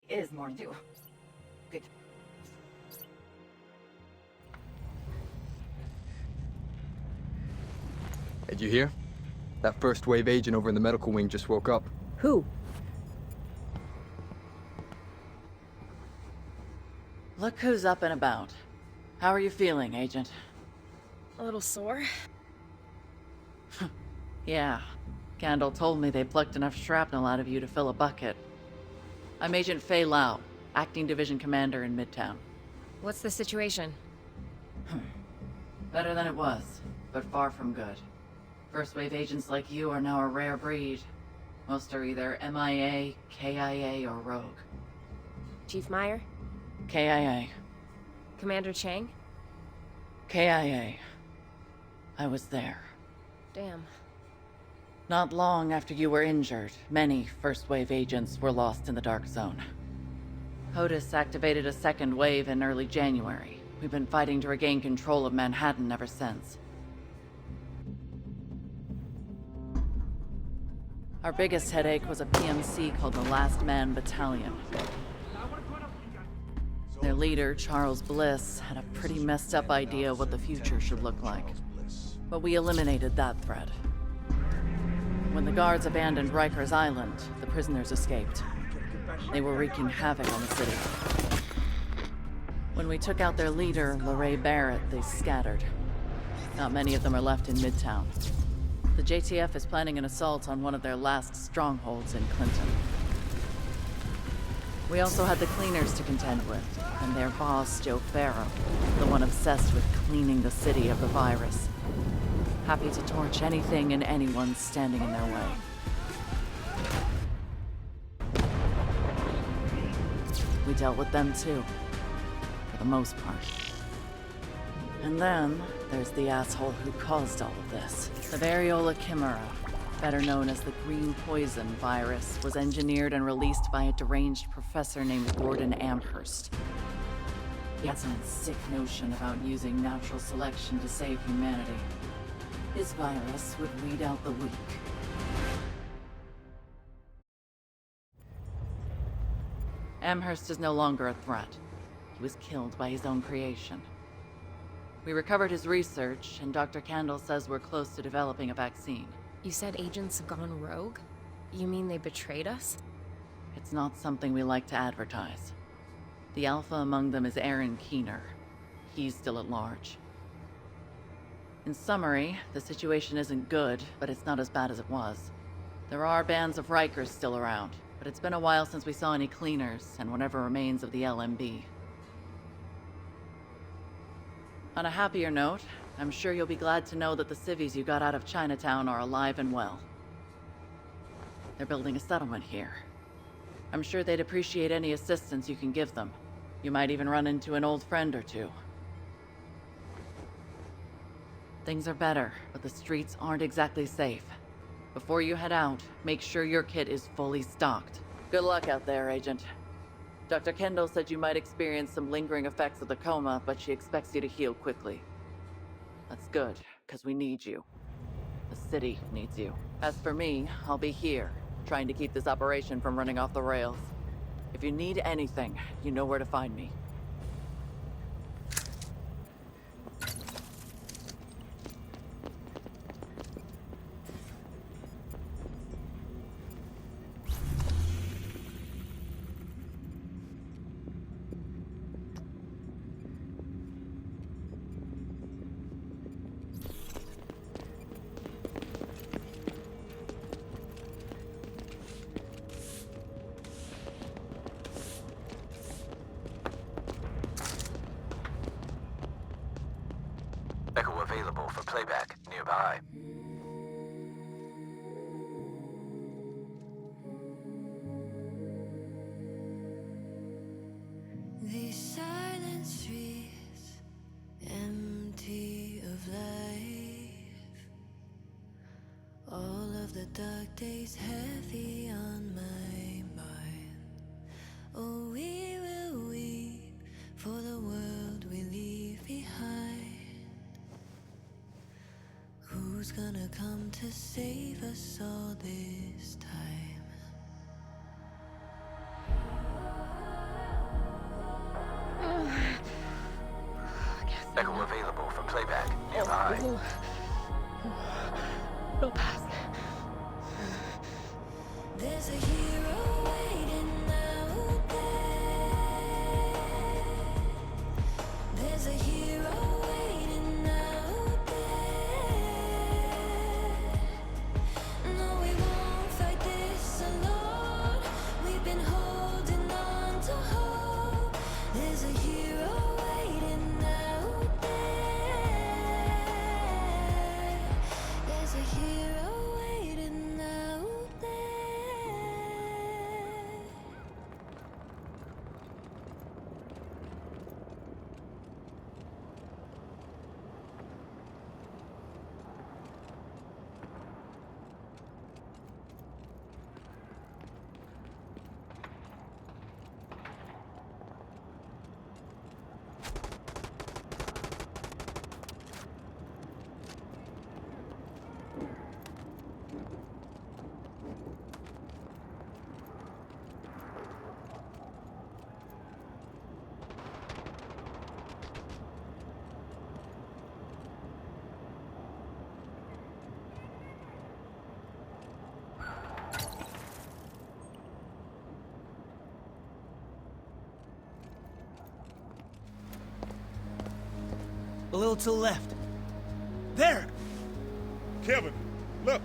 is more too. Good. Did you hear? That first wave agent over in the medical wing just woke up. Who? Look who's up and about. How are you feeling, Agent? A little sore? Yeah. Candle told me they plucked enough shrapnel out of you to fill a bucket. I'm Agent Fei Lau, Acting Division Commander in Midtown. What's the situation? Better than it was, but far from good. First wave agents like you are now a rare breed. Most are either MIA, KIA, or rogue. Chief Meyer? KIA. Commander Chang? KIA. I was there. Damn. Not long after you were injured, many First Wave agents were lost in the Dark Zone. POTUS activated a second wave in early January. We've been fighting to regain control of Manhattan ever since. Our biggest headache was a PMC called the Last Man Battalion. Their leader, Charles Bliss, had a pretty messed up idea of what the future should look like. But we eliminated that threat. When the guards abandoned Rikers Island, the prisoners escaped. They were wreaking havoc on the city. When we took out their leader, LaRae Barrett, they scattered. Not many of them are left in Midtown. The JTF is planning an assault on one of their last strongholds in Clinton. We also had the cleaners to contend with, and their boss, Joe Farrow, the one obsessed with cleaning the city of the virus. Happy to torch anything and anyone standing in their way. We dealt with them too, for the most part. And then, there's the asshole who caused all of this. The variola chimera, better known as the green poison virus, was engineered and released by a deranged professor named Gordon Amherst. He had some sick notion about using natural selection to save humanity. His virus would weed out the weak. Amherst is no longer a threat. He was killed by his own creation. We recovered his research, and Dr. Candle says we're close to developing a vaccine. You said agents have gone rogue? You mean they betrayed us? It's not something we like to advertise. The alpha among them is Aaron Keener. He's still at large. In summary, the situation isn't good, but it's not as bad as it was. There are bands of Rikers still around, but it's been a while since we saw any cleaners and whatever remains of the LMB. On a happier note, I'm sure you'll be glad to know that the civvies you got out of Chinatown are alive and well. They're building a settlement here. I'm sure they'd appreciate any assistance you can give them. You might even run into an old friend or two. Things are better, but the streets aren't exactly safe. Before you head out, make sure your kit is fully stocked. Good luck out there, Agent. Dr. Kendall said you might experience some lingering effects of the coma, but she expects you to heal quickly. That's good, because we need you. The city needs you. As for me, I'll be here, trying to keep this operation from running off the rails. If you need anything, you know where to find me. Echo available for playback nearby. These silent streets, empty of life. All of the dark days heavy on my mind. Oh, we will weep for the world we leave behind. Who's gonna come to save us all this time? Echo available for playback nearby. No pass. There's a hero waiting out there. There's a hero waiting out there. No, we won't fight this alone. We've been holding on to hope. There's a hero waiting out there. There's a hero waiting out there. A little to the left. There! Kevin, look!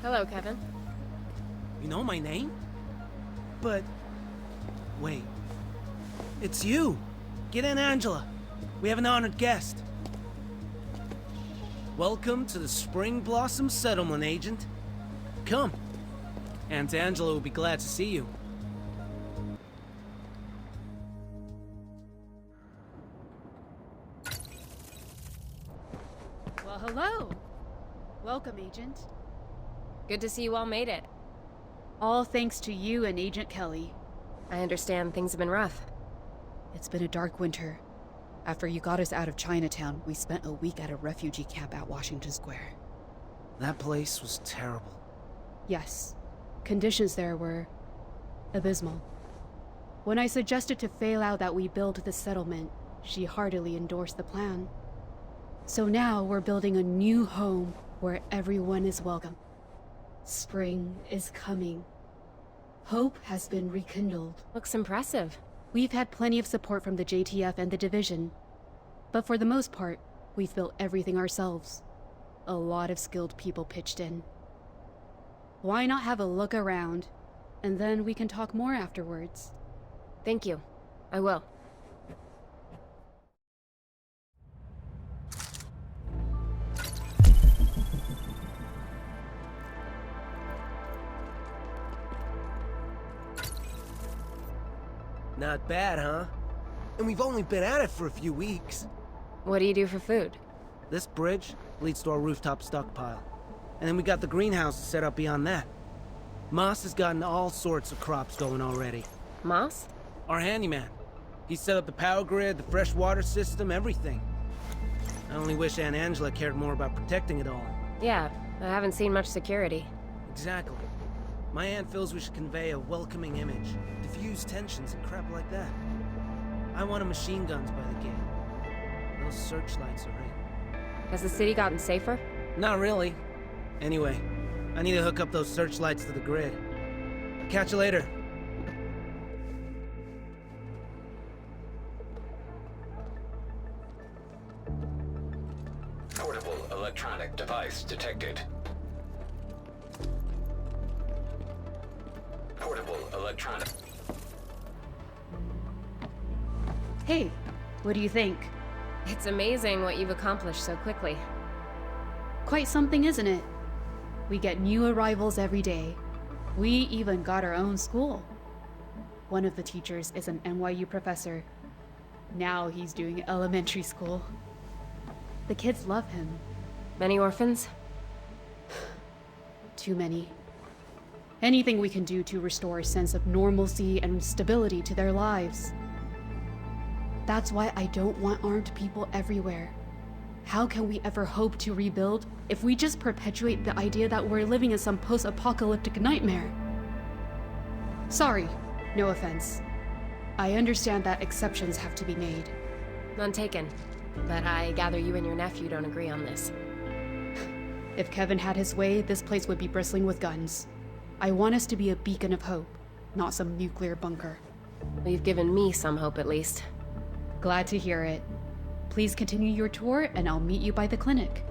Hello, Kevin. You know my name? But... wait. It's you! Get in, Angela. We have an honored guest. Welcome to the Spring Blossom Settlement, Agent. Come. Aunt Angela will be glad to see you. Well, hello. Welcome, Agent. Good to see you all made it. All thanks to you and Agent Kelly. I understand things have been rough. It's been a dark winter. After you got us out of Chinatown, we spent a week at a refugee camp at Washington Square. That place was terrible. Yes, conditions there were abysmal. When I suggested to Fei-Lao that we build the settlement, she heartily endorsed the plan. So now we're building a new home where everyone is welcome. Spring is coming. Hope has been rekindled. Looks impressive. We've had plenty of support from the JTF and the Division. But for the most part, we've built everything ourselves. A lot of skilled people pitched in. Why not have a look around, and then we can talk more afterwards? Thank you. I will. Not bad, huh? And we've only been at it for a few weeks. What do you do for food? This bridge leads to our rooftop stockpile. And then we got the greenhouse set up beyond that. Moss has gotten all sorts of crops going already. Moss? Our handyman. He set up the power grid, the fresh water system, everything. I only wish Aunt Angela cared more about protecting it all. Yeah, I haven't seen much security. Exactly. My aunt feels we should convey a welcoming image, diffuse tensions and crap like that. I wanted machine guns by the gate. Those searchlights are in. Has the city gotten safer? Not really. Anyway, I need to hook up those searchlights to the grid. Catch you later. Portable electronic device detected. Portable electronic. Hey, what do you think? It's amazing what you've accomplished so quickly. Quite something, isn't it? We get new arrivals every day. We even got our own school. One of the teachers is an NYU professor. Now he's doing elementary school. The kids love him. Many orphans? Too many. Anything we can do to restore a sense of normalcy and stability to their lives. That's why I don't want armed people everywhere. How can we ever hope to rebuild if we just perpetuate the idea that we're living in some post-apocalyptic nightmare? Sorry, no offense. I understand that exceptions have to be made. None taken. But I gather you and your nephew don't agree on this. If Kevin had his way, this place would be bristling with guns. I want us to be a beacon of hope, not some nuclear bunker. Well, you've given me some hope at least. Glad to hear it. Please continue your tour, and I'll meet you by the clinic.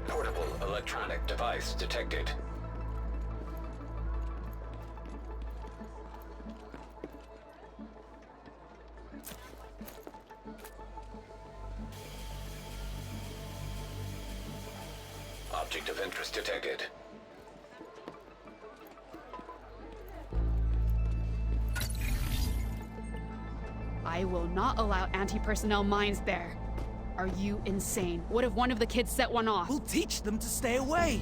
Portable electronic device detected. Object of interest detected. I will not allow anti-personnel mines there. Are you insane? What if one of the kids set one off? We'll teach them to stay away.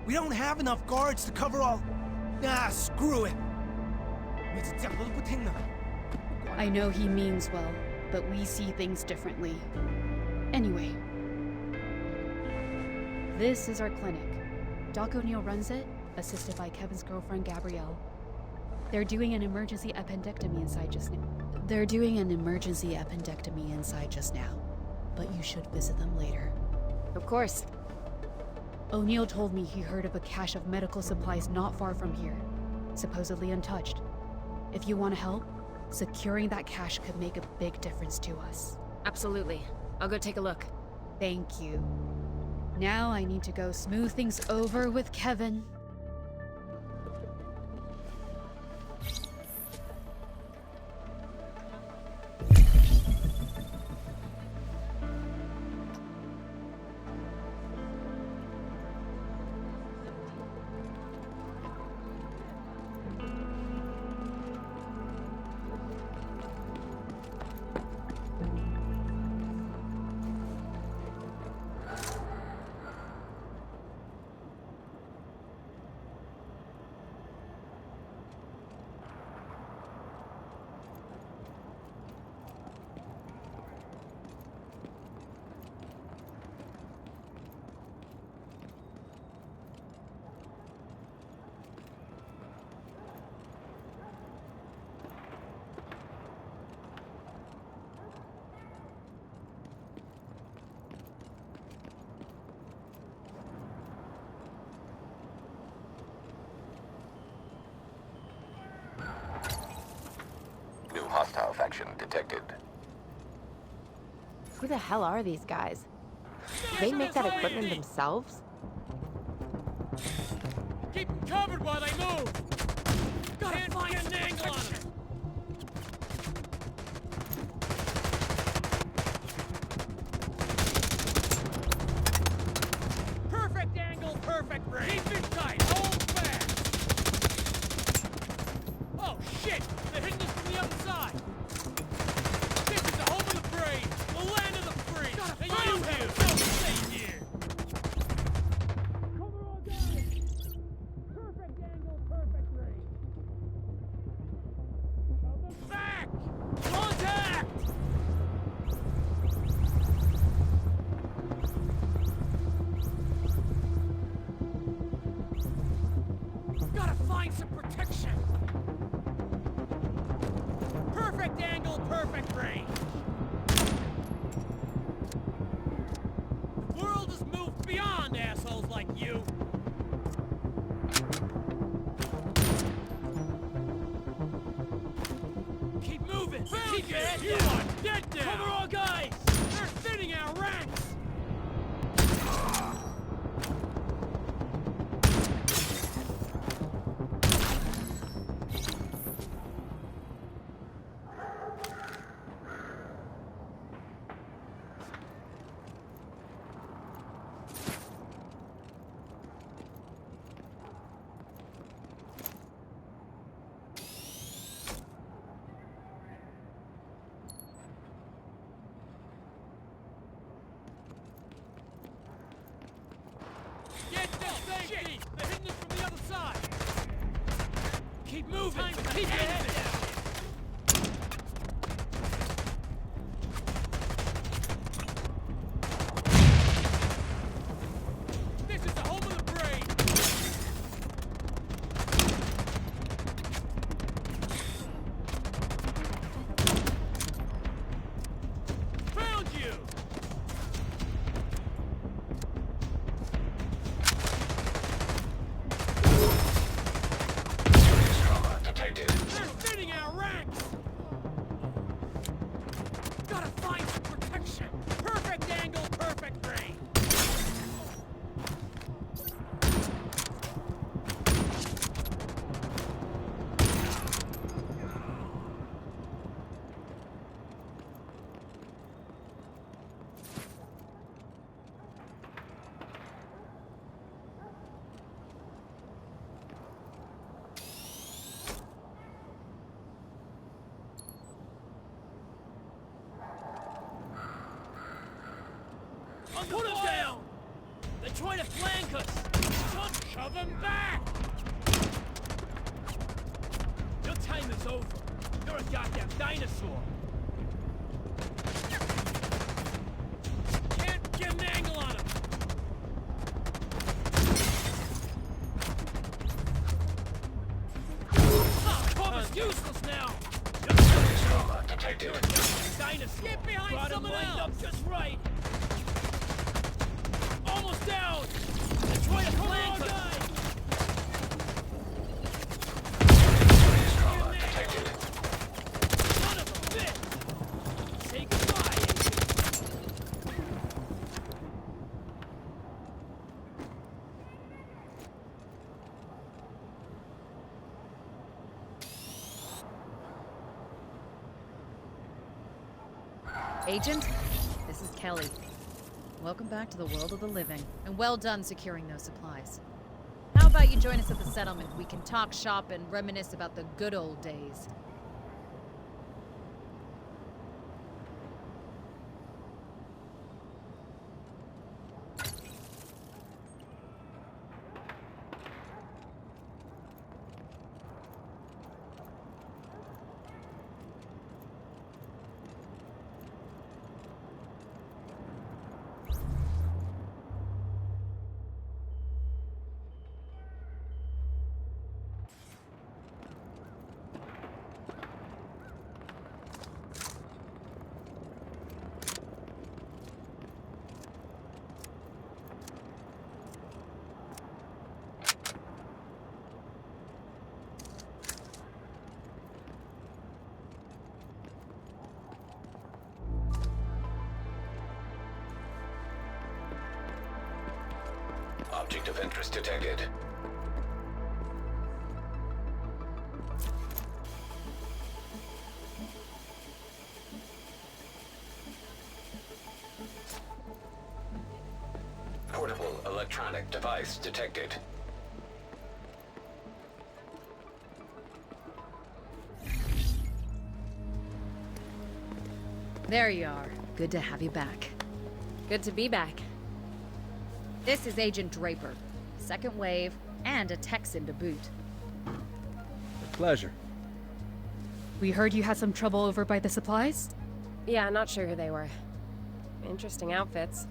We don't have enough guards to cover all... Ah, screw it. I know he means well, but we see things differently. Anyway, this is our clinic. Doc O'Neill runs it, assisted by Kevin's girlfriend, Gabrielle. They're doing an emergency appendectomy inside just now. But you should visit them later. Of course. O'Neill told me he heard of a cache of medical supplies not far from here, supposedly untouched. If you want to help, securing that cache could make a big difference to us. Absolutely. I'll go take a look. Thank you. Now I need to go smooth things over with Kevin. New hostile faction detected. Who the hell are these guys? Do they make that equipment themselves? Keep them covered while they move! Gotta find an angle on them! Perfect angle, perfect range! Keep it tight, hold fast! Oh shit! They're hitting us from the other side! This is the home of the brave! The land of the free! And you have no say here! Cover all guys! Perfect angle, perfect range! Back! Contact! Gotta find some protection! Perfect angle, perfect range! The world has moved beyond assholes like you! Keep moving! Keep your head down! You are dead now! Cover all guys! They're thinning our ranks! Get to safety! They're hitting us from the other side! Keep moving! Keep your head down! trying to flank us! Don't shove him back! Your time is over. You're a goddamn dinosaur! Can't get an angle on him! Cover's useless now! Trauma detected. Dinosaur! Get behind someone else! Up just right! Almost down! They're trying to flank us! Trauma detected. Son of a bitch! Say goodbye, Agent, this is Kelly. Welcome back to the world of the living, and well done securing those supplies. How about you join us at the settlement? We can talk shop and reminisce about the good old days. Object of interest detected. Portable electronic device detected. There you are. Good to have you back. Good to be back. This is Agent Draper. Second wave, and a Texan to boot. Pleasure. We heard you had some trouble over by the supplies? Yeah, not sure who they were. Interesting outfits.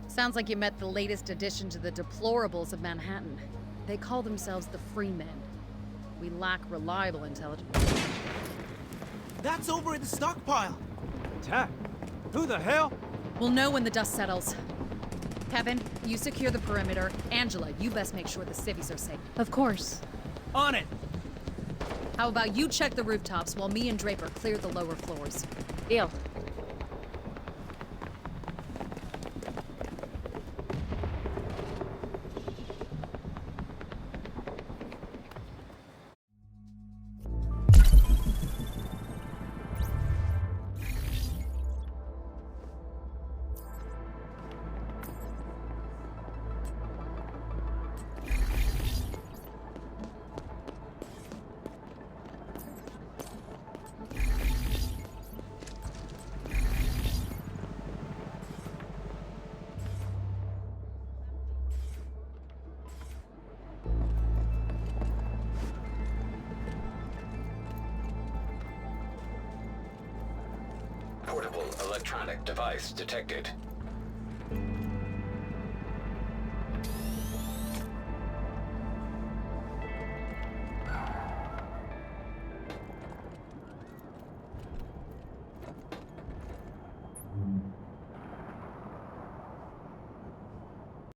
Sounds like you met the latest addition to the deplorables of Manhattan. They call themselves the Freemen. We lack reliable intelligence. That's over in the stockpile! Attack! Who the hell? We'll know when the dust settles. Kevin, you secure the perimeter. Angela, you best make sure the civvies are safe. Of course. On it! How about you check the rooftops while me and Draper clear the lower floors? Deal. Portable electronic device detected.